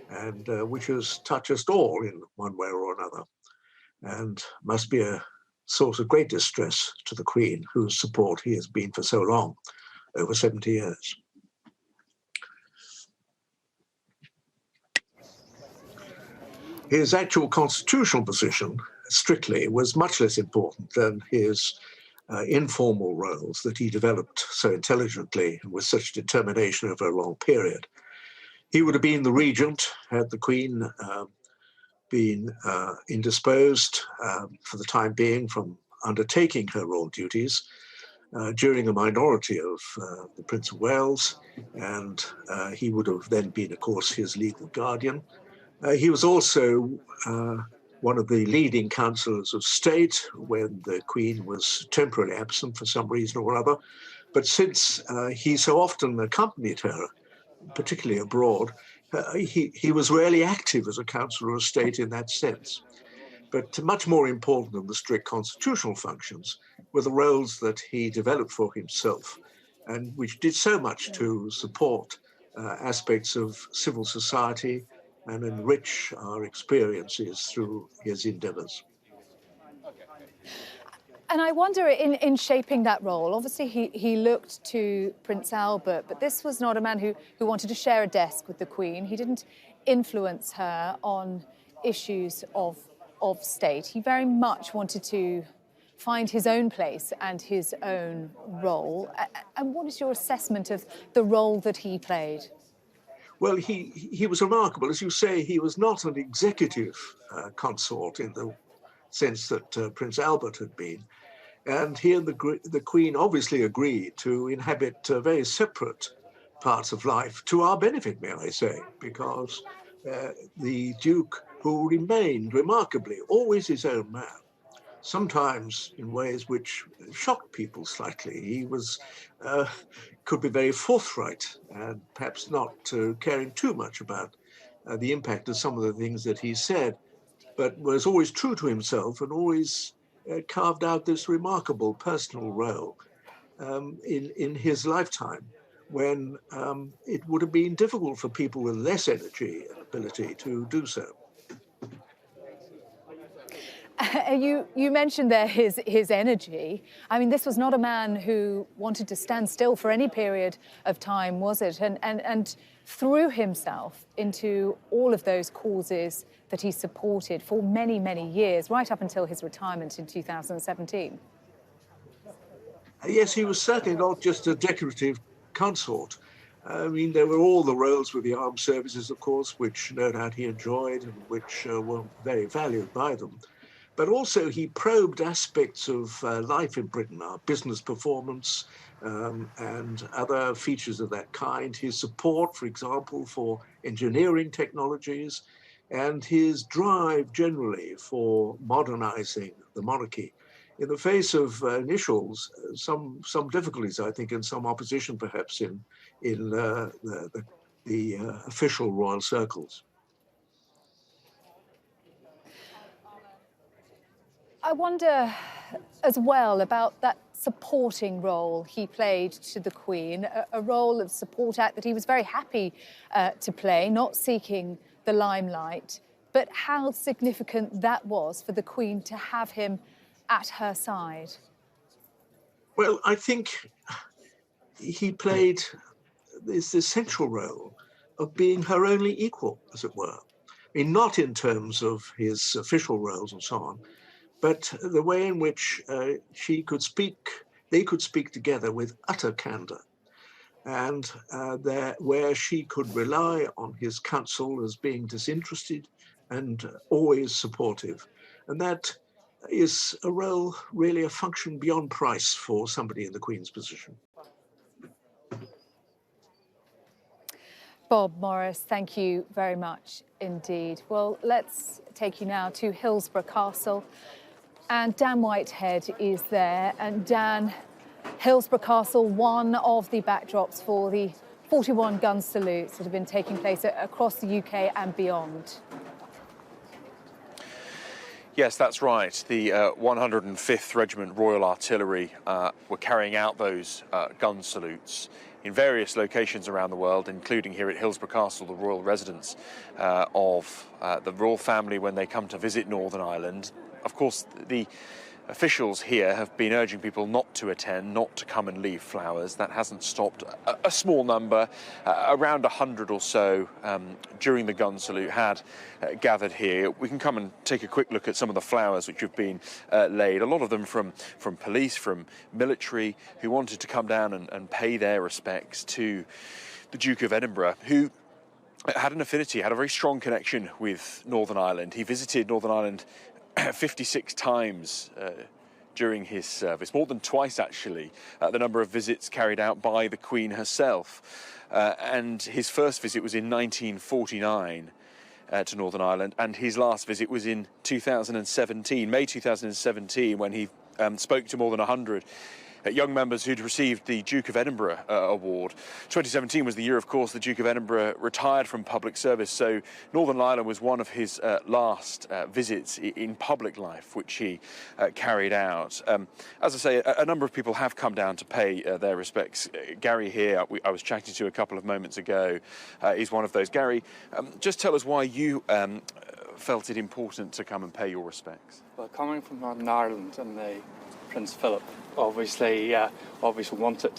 [SPEAKER 6] and which has touched us all in one way or another, and must be a source of great distress to the Queen, whose support he has been for so long, over 70 years. His actual constitutional position, strictly, was much less important than his informal roles that he developed so intelligently and with such determination over a long period. He would have been the regent had the Queen been indisposed for the time being from undertaking her royal duties during the minority of the Prince of Wales, and he would have then been, of course, his legal guardian. He was also one of the leading councillors of state when the Queen was temporarily absent for some reason or other. But since he so often accompanied her, particularly abroad, he was rarely active as a councillor of state in that sense. But much more important than the strict constitutional functions were the roles that he developed for himself, and which did so much to support aspects of civil society and enrich our experiences through his endeavours.
[SPEAKER 2] And I wonder, in shaping that role, obviously he looked to Prince Albert, but this was not a man who wanted to share a desk with the Queen. He didn't influence her on issues of state. He very much wanted to find his own place and his own role. And what is your assessment of the role that he played?
[SPEAKER 6] Well, he was remarkable. As you say, he was not an executive consort in the sense that Prince Albert had been. And he and the Queen obviously agreed to inhabit very separate parts of life, to our benefit, may I say, because the Duke, who remained remarkably always his own man, sometimes in ways which shocked people slightly. He was could be very forthright and perhaps not caring too much about the impact of some of the things that he said, but was always true to himself and always carved out this remarkable personal role in his lifetime, when it would have been difficult for people with less energy and ability to do so.
[SPEAKER 2] You mentioned there his energy. I mean, this was not a man who wanted to stand still for any period of time, was it? And threw himself into all of those causes that he supported for many, many years, right up until his retirement in 2017.
[SPEAKER 6] Yes, he was certainly not just a decorative consort. I mean, there were all the roles with the armed services, of course, which no doubt he enjoyed and which were very valued by them. But also he probed aspects of life in Britain, our business performance and other features of that kind. His support, for example, for engineering technologies, and his drive generally for modernizing the monarchy. In the face of initials, some difficulties, I think, and some opposition perhaps in the official royal circles.
[SPEAKER 2] I wonder as well about that supporting role he played to the Queen, a role of support act that he was very happy to play, not seeking the limelight, but how significant that was for the Queen to have him at her side.
[SPEAKER 6] Well, I think he played this essential role of being her only equal, as it were. I mean, not in terms of his official roles and so on, but the way in which they could speak together with utter candor, and where she could rely on his counsel as being disinterested and always supportive. And that is a role, really a function beyond price for somebody in the Queen's position.
[SPEAKER 2] Bob Morris, thank you very much indeed. Well, let's take you now to Hillsborough Castle. And Dan Whitehead is there. And Dan, Hillsborough Castle, one of the backdrops for the 41 gun salutes that have been taking place across the UK and beyond.
[SPEAKER 7] Yes, that's right. The 105th Regiment Royal Artillery were carrying out those gun salutes in various locations around the world, including here at Hillsborough Castle, the royal residence of the royal family when they come to visit Northern Ireland. Of course, the officials here have been urging people not to attend, not to come and leave flowers. That hasn't stopped. A small number, around 100 or so, during the gun salute had gathered here. We can come and take a quick look at some of the flowers which have been laid. A lot of them from police, from military, who wanted to come down and pay their respects to the Duke of Edinburgh, who had an affinity, had a very strong connection with Northern Ireland. He visited Northern Ireland 56 times during his service, more than twice actually the number of visits carried out by the Queen herself. And his first visit was in 1949 to Northern Ireland, and his last visit was in 2017, May 2017, when he spoke to more than 100 young members who'd received the Duke of Edinburgh award. 2017 was the year, of course, the Duke of Edinburgh retired from public service, so Northern Ireland was one of his last visits in public life, which he carried out. As I say, a number of people have come down to pay their respects. Gary here, I was chatting to a couple of moments ago, is one of those. Gary, just tell us why you felt it important to come and pay your respects.
[SPEAKER 8] Well, coming from Northern Ireland and Prince Philip, obviously wanted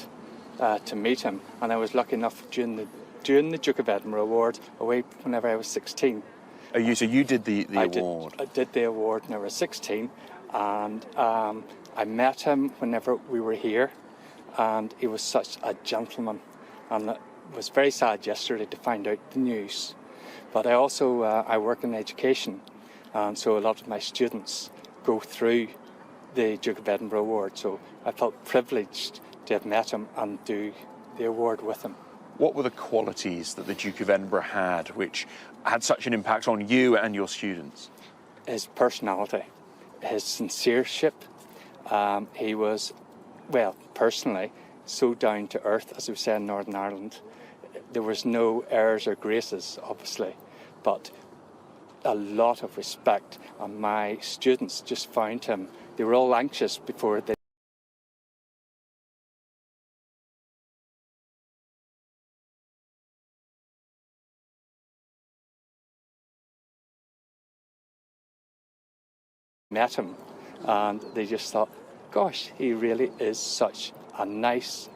[SPEAKER 8] to meet him, and I was lucky enough during the Duke of Edinburgh Award away whenever I was 16.
[SPEAKER 7] So you did the award?
[SPEAKER 8] I did the award when I was 16, and I met him whenever we were here, and he was such a gentleman, and it was very sad yesterday to find out the news. But I also I work in education, and so a lot of my students go through the Duke of Edinburgh Award, so I felt privileged to have met him and do the award with him.
[SPEAKER 7] What were the qualities that the Duke of Edinburgh had which had such an impact on you and your students?
[SPEAKER 8] His personality, his sincereship. He was, well, personally, so down to earth, as we say in Northern Ireland. There was no airs or graces, obviously, but a lot of respect, and my students just found him. They were all anxious before they met him, and they just thought, gosh, he really is such a nice